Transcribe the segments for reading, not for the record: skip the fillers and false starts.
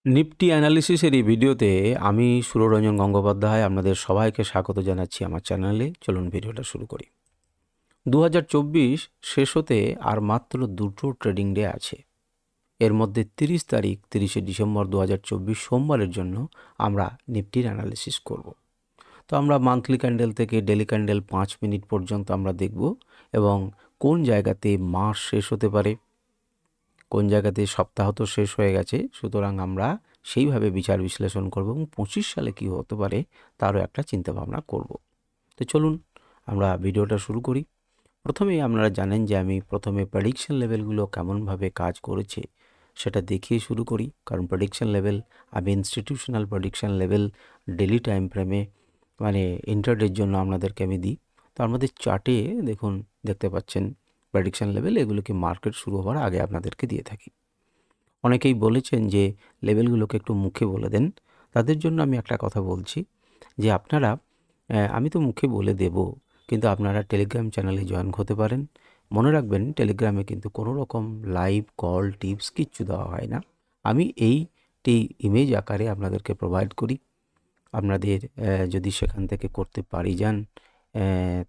Nifty অ্যানালিসিসের এই ভিডিওতে আমি সুররঞ্জন গঙ্গোপাধ্যায় আপনাদের সবাইকে স্বাগত জানাচ্ছি আমার চ্যানেলে। চলুন ভিডিওটা শুরু করি। 2024 শেষ হতে আর মাত্র দুটো ট্রেডিং ডে আছে। এর মধ্যে 30 তারিখ 30শে ডিসেম্বর 2024 সোমবারের জন্য আমরা নিফটির অ্যানালিসিস করব। তো আমরা মান্থলি ক্যান্ডেল থেকে ডেলি ক্যান্ডেল 5 মিনিট পর্যন্ত আমরা দেখব এবং কোন জায়গাতে মাস শেষ হতে পারে, কোন জায়গাতে সপ্তাহ তো শেষ হয়ে গেছে, সুতরাং আমরা সেইভাবে বিচার বিশ্লেষণ করব এবং 25 সালে কী হতে পারে তারও একটা চিন্তাভাবনা করব। তো চলুন আমরা ভিডিওটা শুরু করি। প্রথমেই আপনারা জানেন যে আমি প্রথমে প্রেডিকশন লেভেলগুলো কেমনভাবে কাজ করেছে সেটা দেখিয়ে শুরু করি, কারণ প্রেডিকশন লেভেল আমি institutional prediction level daily time ফ্রেমে মানে ইন্টারডের জন্য আপনাদেরকে আমি দিই। তো আমাদের চার্টে দেখুন, দেখতে পাচ্ছেন প্রেডিকশন লেভেল, এগুলোকে মার্কেট শুরু হওয়ার আগে আপনাদেরকে দিয়ে থাকি। অনেকেই বলেছেন যে লেভেলগুলোকে একটু মুখে বলে দেন, তাদের জন্য আমি একটা কথা বলছি যে আপনারা আমি তো মুখে বলে দেব, কিন্তু আপনারা টেলিগ্রাম চ্যানেলে জয়েন হতে পারেন। মনে রাখবেন, টেলিগ্রামে কিন্তু কোনো রকম লাইভ কল টিপস কিচ্ছু দেওয়া হয় না। আমি এইটি ইমেজ আকারে আপনাদেরকে প্রোভাইড করি। আপনাদের যদি সেখান থেকে করতে পারি যান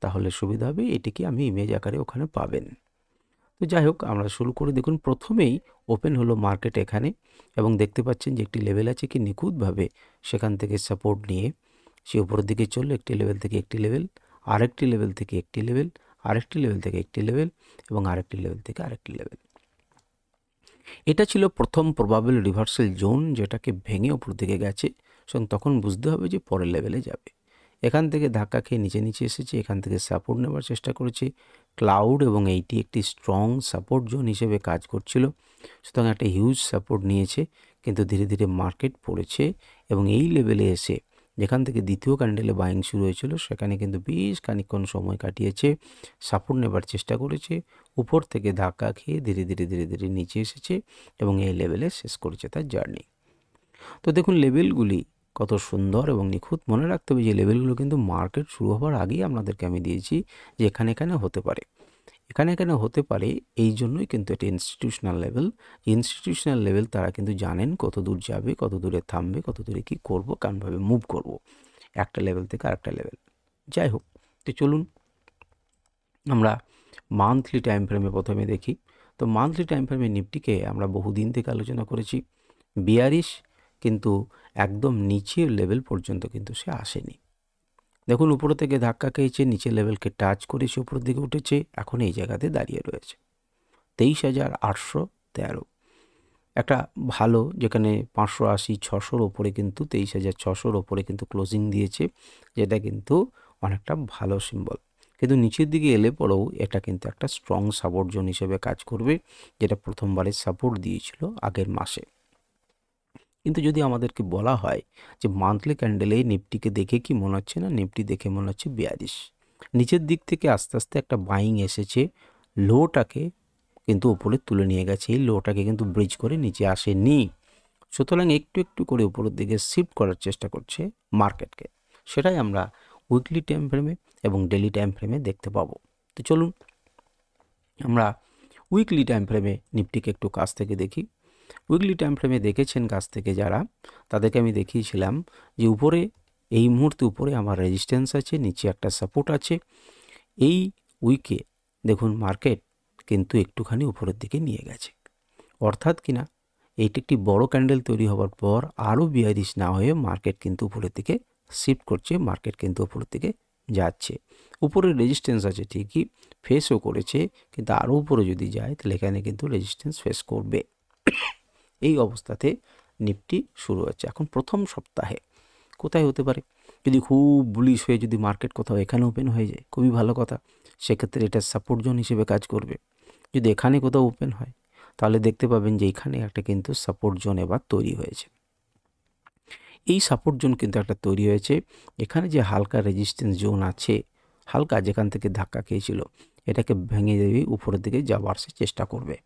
তাহলে সুবিধা হবে। এটিকে আমি ইমেজ আকারে ওখানে পাবেন। তো যাই হোক, আমরা শুরু করে দেখুন, প্রথমেই ওপেন হলো মার্কেট এখানে এবং দেখতে পাচ্ছেন যে একটি লেভেল আছে কি নিখুঁতভাবে সেখান থেকে সাপোর্ট নিয়ে সে উপরের দিকে চললো। একটি লেভেল থেকে একটি লেভেল, আরেকটি লেভেল থেকে একটি লেভেল, আরেকটি লেভেল থেকে একটি লেভেল এবং আরেকটি লেভেল থেকে আরেকটি লেভেল। এটা ছিল প্রথম প্রবাবল রিভার্সাল জোন, যেটাকে ভেঙে উপর দিকে গেছে এবং তখন বুঝতে হবে যে পরের লেভেলে যাবে। এখান থেকে ধাক্কা খেয়ে নিচে নিচে এসেছে, এখান থেকে সাপোর্ট নেবার চেষ্টা করেছে ক্লাউড এবং এইটি একটি স্ট্রং সাপোর্ট জোন হিসেবে কাজ করছিল, সুতরাং একটা হিউজ সাপোর্ট নিয়েছে। কিন্তু ধীরে ধীরে মার্কেট পড়েছে এবং এই লেভেলে এসে যেখান থেকে দ্বিতীয় ক্যান্ডেলে বাইং শুরু হয়েছিল সেখানে কিন্তু বেশ খানিকক্ষণ সময় কাটিয়েছে, সাপোর্ট নেবার চেষ্টা করেছে, উপর থেকে ধাক্কা খেয়ে ধীরে ধীরে ধীরে ধীরে নিচে এসেছে এবং এই লেভেলে শেষ করেছে তার জার্নি। তো দেখুন লেভেলগুলি কত সুন্দর এবং নিখুঁত। মনে রাখতে হবে যে লেভেলগুলো কিন্তু মার্কেট শুরু হওয়ার আগেই আপনাদেরকে আমি দিয়েছি যে এখানে এখানে হতে পারে, এখানে এখানে হতে পারে। এই জন্যই কিন্তু এটা ইনস্টিটিউশনাল লেভেল। ইনস্টিটিউশনাল লেভেল তারা কিন্তু জানেন কত দূর যাবে, কত দূরে থামবে, কত দূরে কী করবো, কেমনভাবে মুভ করব একটা লেভেল থেকে আরেকটা লেভেল। যাই হোক, তো চলুন আমরা মান্থলি টাইম ফ্রেমে প্রথমে দেখি। তো মান্থলি টাইম ফ্রেমে নিফটিকে আমরা বহুদিন থেকে আলোচনা করেছি বিয়ারিশ, কিন্তু একদম নিচের লেভেল পর্যন্ত কিন্তু সে আসেনি। দেখুন, উপর থেকে ধাক্কা খেয়েছে, নিচের লেভেলকে টাচ করেছে, উপরের দিকে উঠেছে, এখন এই জায়গাতে দাঁড়িয়ে রয়েছে 23,813। একটা ভালো, যেখানে 580-600 ওপরে কিন্তু 23,600 ওপরে কিন্তু ক্লোজিং দিয়েছে, যেটা কিন্তু অনেকটা ভালো সিম্বল। কিন্তু নিচের দিকে এলে পরেও এটা কিন্তু একটা স্ট্রং সাপোর্ট জোন হিসেবে কাজ করবে, যেটা প্রথমবারে সাপোর্ট দিয়েছিল আগের মাসে। কিন্তু যদি আমাদেরকে বলা হয় যে মান্থলি ক্যান্ডেলে নিফটিকে দেখে কি মনে হচ্ছে না, নিফটি দেখে মনে হচ্ছে বিয়ারিশ। নিচের দিক থেকে আস্তে আস্তে একটা বাইং এসেছে, লোটাকে কিন্তু উপরে তুলে নিয়ে গেছে, এই লোটাকে কিন্তু ব্রিজ করে নিচে আসেনি, সুতরাং একটু একটু করে উপরের দিকে শিফট করার চেষ্টা করছে মার্কেটকে। সেটাই আমরা উইকলি টাইম ফ্রেমে এবং ডেলি টাইম ফ্রেমে দেখতে পাবো। তো চলুন আমরা উইকলি টাইম ফ্রেমে নিফটিকে একটু কাছ থেকে দেখি। উইকলি টাইম ফ্রেমে দেখেছেন কাছ থেকে যারা, তাদেরকে আমি দেখিয়েছিলাম যে উপরে এই মুহূর্তে উপরে আমার রেজিস্ট্যান্স আছে, নিচে একটা সাপোর্ট আছে। এই উইকে দেখুন মার্কেট কিন্তু একটুখানি উপরের দিকে নিয়ে গেছে, অর্থাৎ কিনা এইটি একটি বড় ক্যান্ডেল তৈরি হওয়ার পর আরও বিয়ারিশ না হয়ে মার্কেট কিন্তু উপরের দিকে শিফট করছে, মার্কেট কিন্তু উপরের দিকে যাচ্ছে। উপরে রেজিস্ট্যান্স আছে ঠিকই, ফেসও করেছে, কিন্তু আরও উপরে যদি যায় তাহলে এখানে কিন্তু রেজিস্ট্যান্স ফেস করবে। এই অবস্থাতে নিফটি শুরু হচ্ছে। এখন প্রথম সপ্তাহে কোথায় হতে পারে, যদি খুব বুলিশ হয়ে যদি মার্কেট কোথাও এখানে ওপেন হয়ে যায় খুবই ভালো কথা, সেক্ষেত্রে এটা সাপোর্ট জোন হিসেবে কাজ করবে। যদি এখানে কোথাও ওপেন হয় তাহলে দেখতে পাবেন যে এখানে একটা কিন্তু সাপোর্ট জোন এবার তৈরি হয়েছে। এই সাপোর্ট জোন কিন্তু একটা তৈরি হয়েছে, এখানে যে হালকা রেজিস্ট্যান্স জোন আছে, হালকা যেখান থেকে ধাক্কা খেয়েছিল, এটাকে ভেঙে দিয়ে উপরের দিকে যাওয়ার সে চেষ্টা করবে।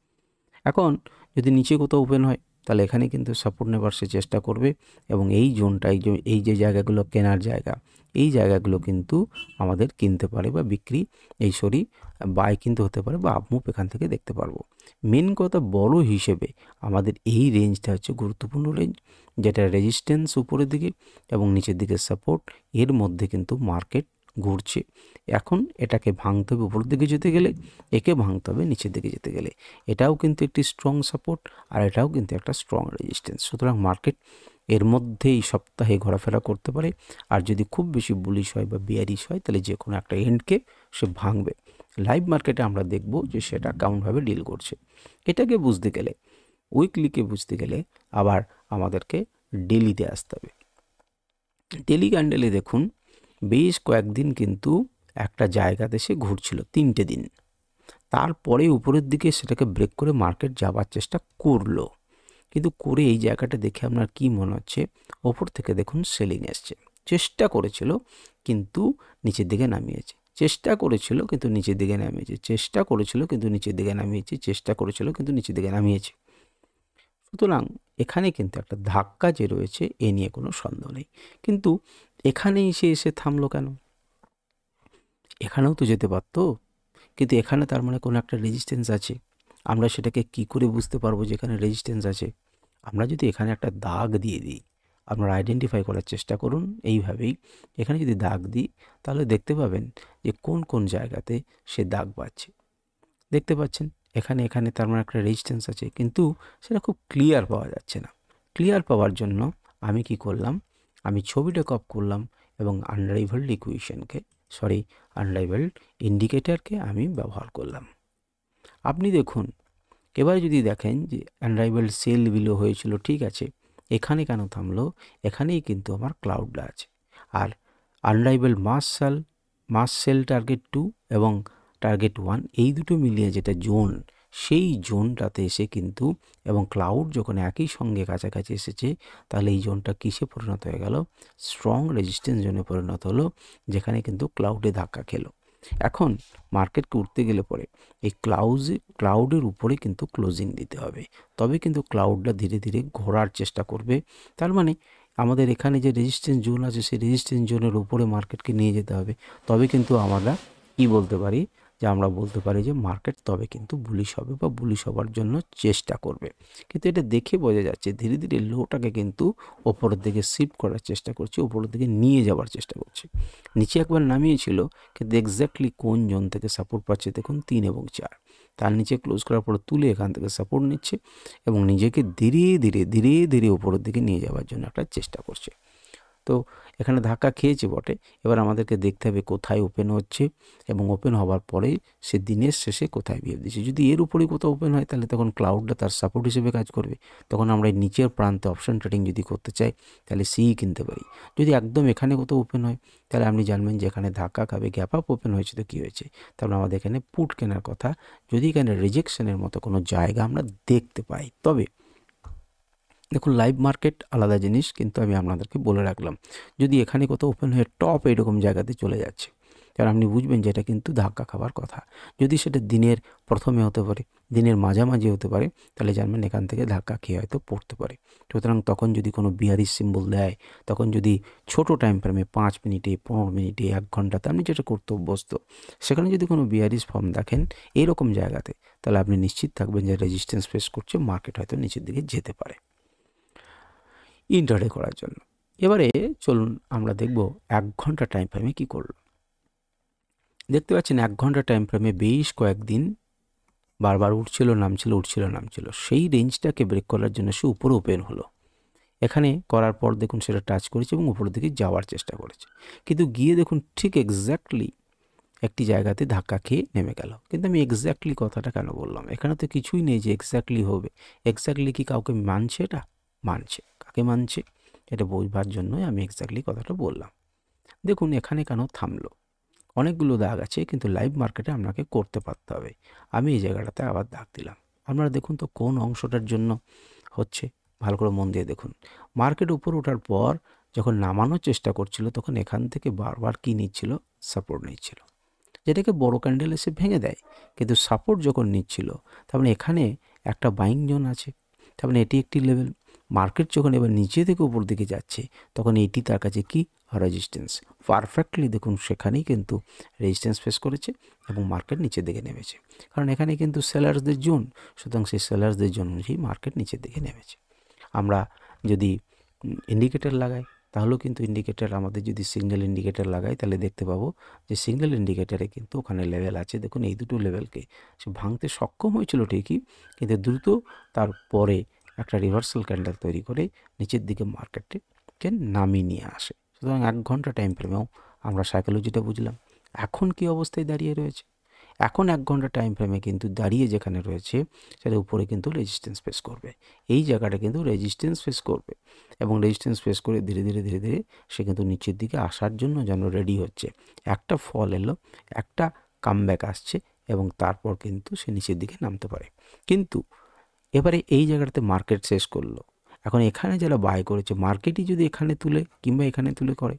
এখন যদি নিচে কোথাও ওপেন হয় তাহলে এখানে কিন্তু সাপোর্ট নেবার সে চেষ্টা করবে এবং এই জোনটা এই যে জায়গাগুলো কেনার জায়গা, এই জায়গাগুলো কিন্তু আমাদের কিনতে পারে বা বিক্রি বাই কিন্তু হতে পারে বা আপমুভ এখান থেকে দেখতে পারবো। মেন কথা বড় হিসেবে আমাদের এই রেঞ্জটা হচ্ছে গুরুত্বপূর্ণ রেঞ্জ, যেটা রেজিস্ট্যান্স উপরের দিকে এবং নিচের দিকে সাপোর্ট, এর মধ্যে কিন্তু মার্কেট ঘুরছে। এখন এটাকে ভাঙতে হবে উপরের দিকে যেতে গেলে, একে ভাঙতে হবে নিচের দিকে যেতে গেলে। এটাও কিন্তু একটি স্ট্রং সাপোর্ট আর এটাও কিন্তু একটা স্ট্রং রেজিস্ট্যান্স। সুতরাং মার্কেট এর মধ্যেই সপ্তাহে ঘোরাফেরা করতে পারে। আর যদি খুব বেশি বুলিশ হয় বা বিয়ারিশ হয় তাহলে যে কোনো একটা এন্ডকে সে ভাঙবে। লাইভ মার্কেটে আমরা দেখব যে সেটা কেমনভাবে ডিল করছে। এটাকে বুঝতে গেলে, উইকলিকে বুঝতে গেলে আবার আমাদেরকে ডেলিতে আসতে হবে। ডেলি ক্যান্ডেলে দেখুন বেশ কয়েকদিন কিন্তু একটা জায়গাতে সে ঘুরছিল 3টে দিন, তারপরে উপরের দিকে সেটাকে ব্রেক করে মার্কেট যাবার চেষ্টা করলো। কিন্তু করে এই জায়গাটা দেখে আপনার কি মনে হচ্ছে? ওপর থেকে দেখুন সেলিং এসছে। চেষ্টা করেছিল কিন্তু নিচের দিকে নামিয়েছে, চেষ্টা করেছিল কিন্তু নিচের দিকে নামিয়েছে, চেষ্টা করেছিল কিন্তু নিচের দিকে নামিয়েছে, চেষ্টা করেছিল কিন্তু নিচের দিকে নামিয়েছে। সুতরাং এখানে কিন্তু একটা ধাক্কা যে রয়েছে এ নিয়ে কোনো সন্দেহ নেই। কিন্তু এখানে এসে থামলো কেন? এখানেও তো যেতে পারতো, কিন্তু এখানে তার মানে কোনো একটা রেজিস্ট্যান্স আছে। আমরা সেটাকে কি করে বুঝতে পারবো যে এখানে রেজিস্ট্যান্স আছে? আমরা যদি এখানে একটা দাগ দিয়ে দিই, আপনারা আইডেন্টিফাই করার চেষ্টা করুন এইভাবেই। এখানে যদি দাগ দিই তাহলে দেখতে পাবেন যে কোন কোন জায়গাতে সে দাগ পাচ্ছে। দেখতে পাচ্ছেন এখানে তার মানে একটা রেজিস্ট্যান্স আছে, কিন্তু সেটা খুব ক্লিয়ার পাওয়া যাচ্ছে না। ক্লিয়ার পাওয়ার জন্য আমি কি করলাম? আমি ছবিটা কপ করলাম এবং আনরাইভেলড ইন্ডিকেটরকে আমি ব্যবহার করলাম। আপনি দেখুন, এবারে যদি দেখেন যে আনরাইভেলড সেল বিলো হয়েছিল, ঠিক আছে, এখানে কেন থামলো? এখানেই কিন্তু আমার ক্লাউডটা আছে। আর আনরাইভেলড মাস সেল টার্গেট 2 এবং টার্গেট 1 এই দুটো মিলিয়ে যেটা জোন, সেই জোনটাতে এসে কিন্তু এবং ক্লাউড যখন একই সঙ্গে কাছাকাছি এসেছে, তাহলে এই জোনটা কিসে পরিণত হয়ে গেল? স্ট্রং রেজিস্ট্যান্স জোনে পরিণত হলো, যেখানে কিন্তু ক্লাউডে ধাক্কা খেলো। এখন মার্কেটকে উঠতে গেলে পরে এই ক্লাউডের উপরে কিন্তু ক্লোজিং দিতে হবে, তবে কিন্তু ক্লাউডটা ধীরে ধীরে ঘোরার চেষ্টা করবে। তার মানে আমাদের এখানে যে রেজিস্ট্যান্স জোন আছে সেই রেজিস্ট্যান্স জোনের উপরে মার্কেটকে নিয়ে যেতে হবে, তবে কিন্তু আমরা কি বলতে পারি? যে আমরা বলতে পারি যে মার্কেট তবে কিন্তু বুলিশ হবে বা বুলিশ হওয়ার জন্য চেষ্টা করবে। কিন্তু এটা দেখে বোঝা যাচ্ছে ধীরে ধীরে লোটাকে কিন্তু ওপরের দিকে শিফট করার চেষ্টা করছে, ওপরের দিকে নিয়ে যাওয়ার চেষ্টা করছে। নিচে একবার নামিয়েছিল, কিন্তু এক্স্যাক্টলি কোন জোন থেকে সাপোর্ট পাচ্ছে দেখুন 3 এবং 4। তার নিচে ক্লোজ করার পর তুলে এখান থেকে সাপোর্ট নিচ্ছে এবং নিজেকে ধীরে ধীরে উপরের দিকে নিয়ে যাওয়ার জন্য একটা চেষ্টা করছে। তো এখানে ধাক্কা খেয়েছে বটে, এবার আমাদেরকে দেখতে হবে কোথায় ওপেন হচ্ছে এবং ওপেন হওয়ার পরেই সে দিনের শেষে কোথায় বিহেভ দিচ্ছে। যদি এর উপরেই কোথাও ওপেন হয় তাহলে তখন ক্লাউডটা তার সাপোর্ট হিসেবে কাজ করবে। তখন আমরা এই নিচের প্রান্তে অপশন ট্রেডিং যদি করতে চাই তাহলে সিই কিনতে পারি। যদি একদম এখানে কোথাও ওপেন হয় তাহলে আপনি জানবেন যে এখানে ধাক্কা খাবে, গ্যাপ আপ ওপেন হয়েছে তো কী হয়েছে, তাহলে আমাদের এখানে পুট কেনার কথা। যদি এখানে রিজেকশনের মতো কোনো জায়গা আমরা দেখতে পাই, তবে দেখুন লাইভ মার্কেট আলাদা জিনিস, কিন্তু আমি আপনাদেরকে বলে রাখলাম যদি এখানে কোথাও ওপেন হয়ে টপ এরকম জায়গাতে চলে যাচ্ছে, কারণ আপনি বুঝবেন যে এটা কিন্তু ধাক্কা খাবার কথা। যদি সেটা দিনের প্রথমে হতে পারে, দিনের মাঝামাঝি হতে পারে, তাহলে জানবেন এখান থেকে ধাক্কা খেয়ে হয়তো পড়তে পারে। সুতরাং তখন যদি কোনো বিয়ারিশ সিম্বল দেয়, তখন যদি ছোট টাইম ফ্রেমে 5 মিনিটে 15 মিনিটে 1 ঘন্টাতে আপনি যেটা করতে অভ্যস্ত, সেখানে যদি কোনো বিয়ারিশ ফর্ম দেখেন এইরকম জায়গাতে, তাহলে আপনি নিশ্চিত থাকবেন যে রেজিস্ট্যান্স ফেস করছে, মার্কেট হয়তো নিচের দিকে যেতে পারে ইন্ট্রাডে করার জন্য। এবারে চলুন আমরা দেখব 1 ঘন্টা টাইম ফ্রেমে কী করলো। দেখতে পাচ্ছেন 1 ঘন্টা টাইম ফ্রেমে বেশ কয়েকদিন বারবার উঠছিল নামছিল। সেই রেঞ্জটাকে ব্রেক করার জন্য সে উপরে ওপেন হলো। এখানে করার পর দেখুন সেটা টাচ করেছে এবং উপরের দিকে যাওয়ার চেষ্টা করেছে, কিন্তু গিয়ে দেখুন ঠিক এক্স্যাক্টলি একটি জায়গাতে ধাক্কা খেয়ে নেমে গেল। কিন্তু আমি এক্স্যাক্টলি কথাটা কেন বললাম? এখানে তো কিছুই নেই যে এক্স্যাক্টলি হবে। এক্স্যাক্টলি কি কাউকে মানছে? এটা মানছে। কাকে মানছে এটা বোঝবার জন্যই আমি এক্স্যাক্টলি কথাটা বললাম। দেখুন এখানে কেন থামলো? অনেকগুলো দাগ আছে, কিন্তু লাইভ মার্কেটে আপনাকে করতে পারতে হবে। আমি এই জায়গাটাতে আবার দাগ দিলাম। আপনারা দেখুন তো কোন অংশটার জন্য হচ্ছে, ভালো করে মন দিয়ে দেখুন। মার্কেট উপর ওঠার পর যখন নামানোর চেষ্টা করছিল, তখন এখান থেকে বারবার কি নিচ্ছিল? সাপোর্ট নিচ্ছিল, যেটাকে বড় ক্যান্ডেল এসে ভেঙে দেয়। কিন্তু সাপোর্ট যখন নিচ্ছিল, তার মানে এখানে একটা বাইং জোন আছে। তার মানে এটি একটি লেভেল। মার্কেট যখন এবার নিচে থেকে উপর দিকে যাচ্ছে তখন এটি তার কাছে কি রেজিস্ট্যান্স। পারফেক্টলি দেখুন সেখানেই কিন্তু রেজিস্ট্যান্স ফেস করেছে এবং মার্কেট নিচের দিকে নেমেছে, কারণ এখানে কিন্তু সেলার্সদের জোন, সুতরাং সেই সেলার্সদের জন্য অনুযায়ী মার্কেট নিচের দিকে নেমেছে। আমরা যদি ইন্ডিকেটর লাগাই তাহলেও কিন্তু ইন্ডিকেটর, আমাদের যদি সিগন্যাল ইন্ডিকেটর লাগাই তাহলে দেখতে পাবো যে সিগন্যাল ইন্ডিকেটরে কিন্তু ওখানে লেভেল আছে। দেখুন এই দুটো লেভেলকে সে ভাঙতে সক্ষম হয়েছিল ঠিকই, কিন্তু দ্রুত তারপরে একটা রিভার্সাল ক্যান্ডেল তৈরি করে নিচের দিকে মার্কেটকে নামিয়ে নিয়ে আসে। সুতরাং 1 ঘন্টা টাইম ফ্রেমেও আমরা সাইকোলজিটা বুঝলাম। এখন কি অবস্থায় দাঁড়িয়ে রয়েছে? এখন 1 ঘন্টা টাইম ফ্রেমে কিন্তু দাঁড়িয়ে যেখানে রয়েছে সেটা উপরে কিন্তু রেজিস্ট্যান্স ফেস করবে। এই জায়গাটা কিন্তু রেজিস্ট্যান্স ফেস করবে এবং রেজিস্ট্যান্স ফেস করে ধীরে ধীরে ধীরে ধীরে সে কিন্তু নিচের দিকে আসার জন্য যেন রেডি হচ্ছে। একটা ফল এলো, একটা কামব্যাক আসছে এবং তারপর কিন্তু সে নিচের দিকে নামতে পারে। কিন্তু এবারে এই জায়গাটাতে মার্কেট শেষ করলো। এখন এখানে যারা বাই করেছে, মার্কেটই যদি এখানে তুলে কিংবা এখানে তুলে করে,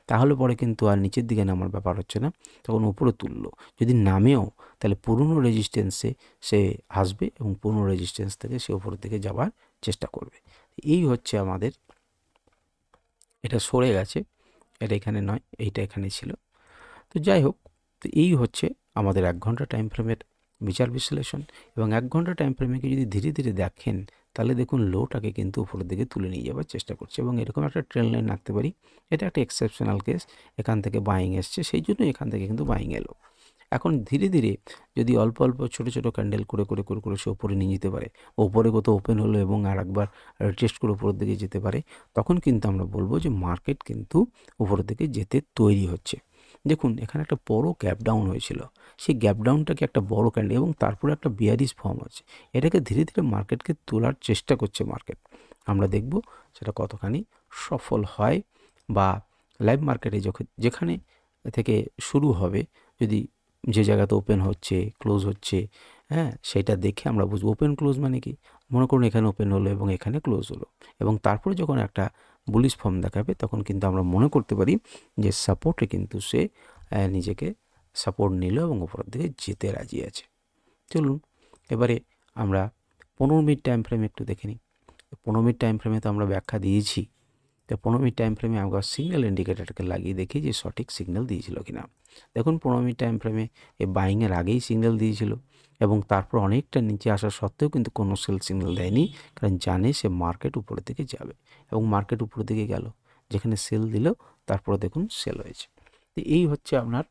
তাহলে পরে কিন্তু আর নিচের দিকে নামার ব্যাপার হচ্ছে না, তখন উপরে তুললো। যদি নামেও তাহলে পুরনো রেজিস্ট্যান্সে সে আসবে এবং পুরনো রেজিস্ট্যান্স থেকে সে উপরের দিকে যাওয়ার চেষ্টা করবে। এই হচ্ছে আমাদের, এটা সরে গেছে, এটা এখানে নয়, এইটা এখানে ছিল। তো যাই হোক, তো এই হচ্ছে আমাদের 1 ঘন্টা টাইম ফ্রেমের বিচার বিশ্লেষণ। এবং 1 ঘন্টা টাইম ফ্রেমকে যদি ধীরে ধীরে দেখেন তাহলে দেখুন লোটাকে কিন্তু উপরের দিকে তুলে নিয়ে যাওয়ার চেষ্টা করছে এবং এরকম একটা ট্রেন লাইন রাখতে পারি। এটা একটা এক্সেপশনাল কেস, এখান থেকে বাইং এসছে, সেই জন্য এখান থেকে কিন্তু বাইং এলো। এখন ধীরে ধীরে যদি অল্প অল্প ছোট ছোট ক্যান্ডেল করে করে করে করে সে ওপরে নিয়ে যেতে পারে, ওপরে কোথাও ওপেন হলো এবং আর একবার টেস্ট করে উপরের দিকে যেতে পারে, তখন কিন্তু আমরা বলবো যে মার্কেট কিন্তু উপরের দিকে যেতে তৈরি হচ্ছে। দেখুন এখানে একটা বড় গ্যাপ ডাউন হয়েছিল, সেই গ্যাপ ডাউনটাকে একটা বড় ক্যান্ডেল এবং তারপরে একটা বিয়ারিশ ফর্ম হচ্ছে, এটাকে ধীরে ধীরে মার্কেটকে তোলার চেষ্টা করছে মার্কেট। আমরা দেখব সেটা কতখানি সফল হয়, বা লাইভ মার্কেটে যেখানে থেকে শুরু হবে, যদি যে জায়গাতে ওপেন হচ্ছে ক্লোজ হচ্ছে, হ্যাঁ সেটা দেখে আমরা বুঝবো ওপেন ক্লোজ মানে কি। মনে করুন এখানে ওপেন হলো এবং এখানে ক্লোজ হলো এবং তারপরে যখন একটা বুলিশ ফর্ম দেখাবে তখন কিন্তু আমরা মনে করতে পারি যে সাপোর্টে কিন্তু সে নিজেকে সাপোর্ট নিল এবং উপরের দিকে যেতে রাজি আছে। চলুন এবারে আমরা 15 মিনিট টাইম ফ্রেম একটু দেখে নিই। 15 মিনিট টাইম ফ্রেমে তো আমরা ব্যাখ্যা দিয়েছি, তো 15 মিনিট টাইম ফ্রেমে আমরা সিগন্যাল ইন্ডিকেটরকে লাগিয়ে দেখি যে সঠিক সিগন্যাল দিয়েছিল কিনা। দেখুন 15 মিনিট টাইম ফ্রেমে এই বাইংয়ের আগেই সিগন্যাল দিয়েছিল এবং তারপর অনেকটা নিচে আসা সত্ত্বেও কিন্তু কোনো সেল সিগন্যাল দেয়নি, কারণ জানে সে মার্কেট উপরের দিকে যাবে এবং মার্কেট উপরের দিকে গেল, যেখানে সেল দিল তারপরে দেখুন সেল হয়েছে। তো এই হচ্ছে আপনার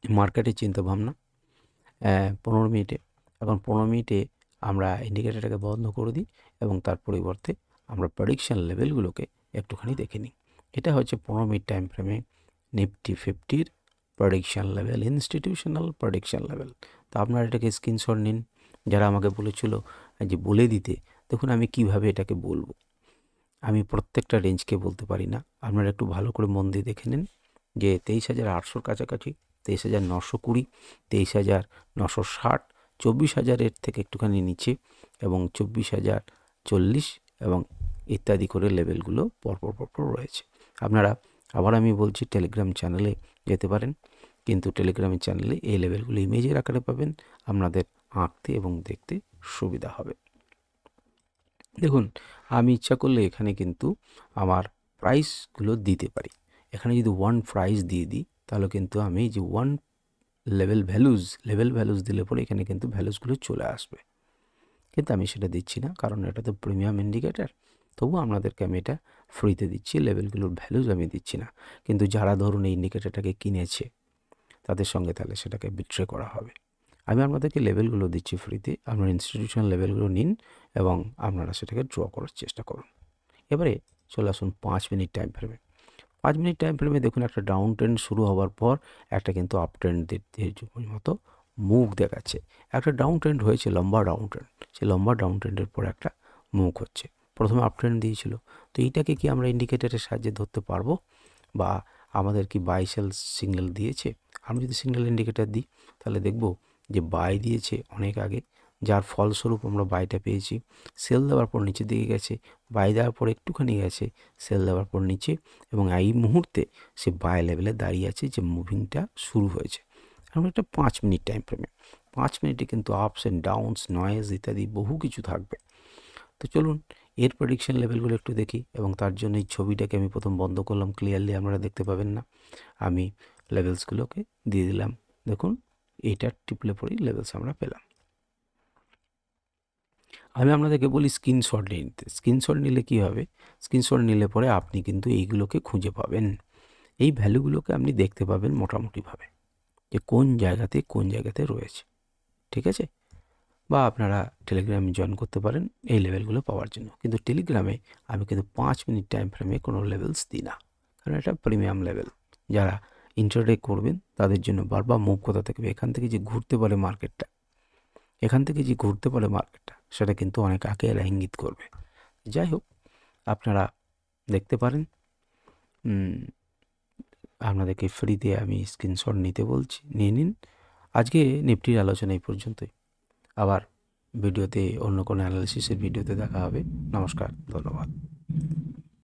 মার্কেটের চিন্তাভাবনা 15 মিনিটে। এখন 15 মিনিটে আমরা ইন্ডিকেটরটাকে বন্ধ করে দিই এবং তার পরিবর্তে আমরা প্রেডিকশন লেভেলগুলোকে একটুখানি দেখে নিই। এটা হচ্ছে 15 মিনিট টাইম ফ্রেমে নিফটি 50-র prediction level, institutional prediction level. তো আপনারা এটাকে স্ক্রিনশট নিন, যারা আমাকে বলেছিল যে বলে দিতে। দেখুন আমি কিভাবে এটাকে বলবো, আমি প্রত্যেকটা রেঞ্জকে বলতে পারি না, আপনারা একটু ভালো করে মন দিয়ে দেখে নিন যে 23,800-র কাছাকাছি, 23,920, 23,960, 24,000-এর থেকে একটুখানি নিচে এবং 24,040 এবং ইত্যাদি করে লেভেলগুলো পরপর পরপর রয়েছে। আপনারা আবার আমি বলছি টেলিগ্রাম চ্যানেলে যেতে পারেন, কিন্তু টেলিগ্রামের চ্যানেলে এই লেভেলগুলো ইমেজের আকারে পাবেন, আপনাদের আঁকতে এবং দেখতে সুবিধা হবে। দেখুন আমি ইচ্ছা করলে এখানে কিন্তু আমার প্রাইসগুলো দিতে পারি। এখানে যদি 1 প্রাইস দিয়ে দিই তাহলে কিন্তু আমি যে 1 লেভেল ভ্যালুজ দিলে পরে এখানে কিন্তু ভ্যালুসগুলো চলে আসবে, কিন্তু আমি সেটা দিচ্ছি না, কারণ এটা তো প্রিমিয়াম ইন্ডিকেটার। তবু আপনাদেরকে আমি এটা ফ্রিতে দিচ্ছি, লেভেলগুলোর ভ্যালুজ আমি দিচ্ছি না। কিন্তু যারা ধরুন এই ইন্ডিকেটারটাকে কিনেছে তাদের সঙ্গে তাহলে সেটাকে বিট্রে করা হবে। আমি আপনাদেরকে লেভেলগুলো দিচ্ছি ফ্রিতে, আপনার ইনস্টিটিউশনাল লেভেলগুলো নিন এবং আপনারা সেটাকে ড্র করার চেষ্টা করুন। এবারে চলে আসুন 5 মিনিট টাইম ফ্রেমে। 5 মিনিট টাইম ফ্রেমে দেখুন একটা ডাউন ট্রেন্ড শুরু হওয়ার পর একটা কিন্তু আপ ট্রেন্ডের মতো মুখ দেখাচ্ছে। একটা ডাউন ট্রেন্ড হয়েছে, লম্বা ডাউন ট্রেন্ড, সেই লম্বা ডাউন ট্রেন্ডের পর একটা মুখ হচ্ছে। প্রথমে আপ ট্রেন্ড দিয়েছিল, তো এইটাকে কি আমরা ইন্ডিকেটরের সাহায্যে ধরতে পারবো, বা আমাদের কি বাই সেল সিগন্যাল দিয়েছে? আমি যদি সিগন্যাল ইন্ডিকেটর দিই তাহলে দেখব যে বাই দিয়েছে অনেক আগে, যার ফলস্বরূপ আমরা বাইটা পেয়েছি। সেল দেওয়ার পর নিচের দিকে গেছে, বাই দেওয়ার পর একটুখানি গেছে, সেল দেওয়ার পর নিচে, এবং এই মুহূর্তে সে বাই লেভেলে দাঁড়িয়ে আছে যে মুভিংটা শুরু হয়েছে। আমরা একটা 5 মিনিট টাইম ফ্রেমে 5 মিনিটে কিন্তু আপস অ্যান্ড ডাউনস, নয়েজ ইত্যাদি বহু কিছু থাকবে। তো চলুন এর প্রেডিকশন লেভেলগুলো একটু দেখি, এবং তার জন্য এই ছবিটাকে আমি প্রথম বন্ধ করলাম, ক্লিয়ারলি আপনারা দেখতে পাবেন না। আমি লেভেলসগুলোকে দিয়ে দিলাম, দেখুন এইটার টিপলে পরেই লেভেলস আমরা পেলাম। আমি আপনাদেরকে বলি স্ক্রিনশট নিতে। স্ক্রিনশট নিলে কী হবে, স্ক্রিনশট নিলে পরে আপনি কিন্তু এইগুলোকে খুঁজে পাবেন, এই ভ্যালুগুলোকে আপনি দেখতে পাবেন মোটামুটিভাবে যে কোন জায়গাতে রয়েছে, ঠিক আছে? বা আপনারা টেলিগ্রামে জয়েন করতে পারেন এই লেভেলগুলো পাওয়ার জন্য। কিন্তু টেলিগ্রামে আমি কিন্তু 5 মিনিট টাইম ফ্রেমে কোনো লেভেলস দিই না, কারণ এটা প্রিমিয়াম লেভেল। যারা ইন্টারডে করবেন তাদের জন্য বারবার মুভ কোথা থেকে, এখান থেকে যে ঘুরতে পারে মার্কেটটা, সেটা কিন্তু অনেক আগে এরা ইঙ্গিত করবে। যাই হোক, আপনারা দেখতে পারেন। আপনাদেরকে ফ্রিতে আমি স্ক্রিনশট নিতে বলছি, নিয়ে নিন। আজকে নিফটির আলোচনা এই পর্যন্তই। আবার ভিডিওতে অন্য কোনো অ্যানালিসিসের ভিডিওতে দেখা হবে। নমস্কার, ধন্যবাদ।